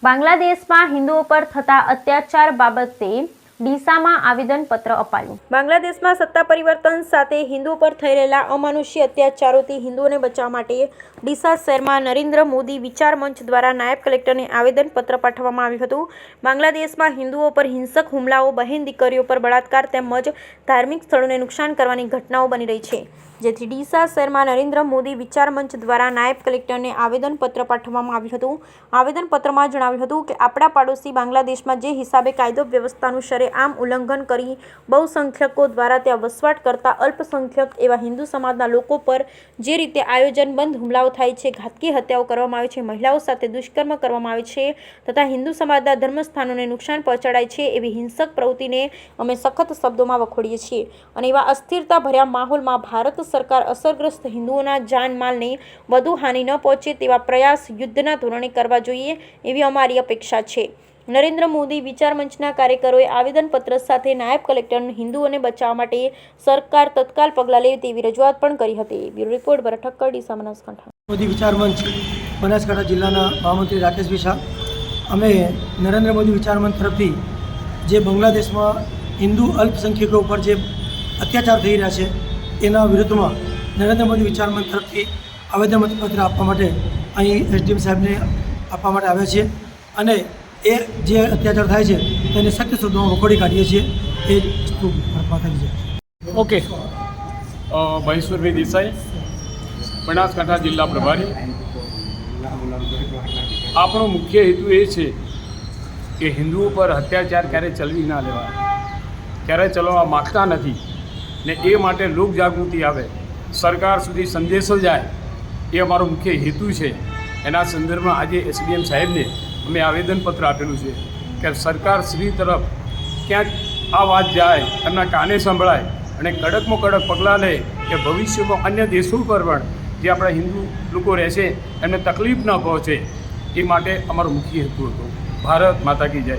બાંગ્લાદેશમાં હિન્દુઓ પર થતા અત્યાચાર બાબતે ડીસામાં આવેદનપત્ર અપાયું। બાંગ્લાદેશમાં સત્તા પરિવર્તન સાથે હિન્દુઓ પર થઈ રહેલા અમાનુષી અત્યાચારોથી હિન્દુઓને બચાવવા માટે ડીસા શહેરમાં નરેન્દ્ર મોદી વિચાર મંચ દ્વારા નાયબ કલેક્ટરને આવેદનપત્ર પાઠવવામાં આવ્યું હતું। બાંગ્લાદેશમાં હિન્દુઓ પર હિંસક હુમલાઓ, બહેન દીકરીઓ પર બળાત્કાર તેમજ ધાર્મિક સ્થળોને નુકસાન કરવાની ઘટનાઓ બની રહી છે, જેથી ડીસા શહેરમાં નરેન્દ્ર મોદી વિચાર મંચ દ્વારા નાયબ કલેક્ટરને આવેદનપત્ર પાઠવવામાં આવ્યું હતું। આવેદનપત્રમાં જણાવ્યું હતું કે આપણા પાડોશી બાંગ્લાદેશમાં જે હિસાબે કાયદો વ્યવસ્થાનું શરેઆમ ઉલ્લંઘન કરી બહુસંખ્યકો દ્વારા ત્યાં વસવાટ કરતા અલ્પસંખ્યક એવા હિન્દુ સમાજના લોકો પર જે રીતે આયોજનબંધ હુમલાઓ થાય છે, ઘાતકી હત્યાઓ કરવામાં આવે છે, મહિલાઓ સાથે દુષ્કર્મ કરવામાં આવે છે તથા હિન્દુ સમાજના ધર્મસ્થાનોને નુકસાન પહોંચાડાય છે, એવી હિંસક પ્રવૃત્તિને અમે સખત શબ્દોમાં વખોડીએ છીએ અને એવા અસ્થિરતા ભર્યા માહોલમાં ભારત સરકાર અસરગ્રસ્ત હિન્દુઓના જાનમાલને વધુ હાનિ ન પહોંચે તેવા પ્રયાસ યુદ્ધના ધોરણે કરવા જોઈએ એવી અમારી અપેક્ષા છે। નરેન્દ્ર મોદી વિચાર મંચના કાર્યકરોએ આવેદનપત્ર સાથે નાયબ કલેક્ટરને હિન્દુઓને બચાવવા માટે સરકાર તત્કાલ પગલાં લે તેવી રજૂઆત પણ કરી હતી। બ્યુરો રિપોર્ટ ભરત ઠક્કર, ડીસા, બનાસકાંઠા। મોદી વિચાર મંચ બનાસકાંઠા જિલ્લાના મહામંત્રી રાકેશભાઈ શાહ, અમે નરેન્દ્ર મોદી વિચાર મંચ તરફથી જે બાંગ્લાદેશમાં હિન્દુ અલ્પસંખ્યકો ઉપર જે અત્યાચાર થઈ રહ્યા છે એના વિરુદ્ધમાં નરેન્દ્ર મોદી વિચાર મંચ તરફથી આવેદનપત્ર આપવા માટે અહીં એસડીએમ સાહેબને આપવા માટે આવ્યા છીએ અને એ જે અત્યાચાર થાય છે તેને સખ્ત શબ્દોમાં વખોડી કાઢીએ છીએ। એ વસ્તુ માતાજી છે। ઓકે, મહેશ્વરભાઈ દેસાઈ, બનાસકાંઠા જિલ્લા પ્રભારી। આપણો મુખ્ય હેતુ એ છે કે હિન્દુઓ પર અત્યાચાર ક્યારે ચલવી ના લેવાય, ક્યારે ચલાવવા માગતા નથી ને એ માટે લોકજાગૃતિ આવે, સરકાર સુધી સંદેશો જાય, એ અમારો મુખ્ય હેતુ છે। એના સંદર્ભમાં આજે એસડીએમ સાહેબને અમે આવેદનપત્ર આપેલું છે કે સરકાર શ્રી તરફ ક્યાંક આ વાત જાય, એમના કાને સંભળાય અને કડકમાં કડક પગલાં લે કે ભવિષ્યમાં અન્ય દેશો પર પણ જે આપણા હિન્દુ લોકો રહેશે એમને તકલીફ ન પહોંચે, એ માટે અમારો મુખ્ય હેતુ હતો। ભારત માતા કી જય।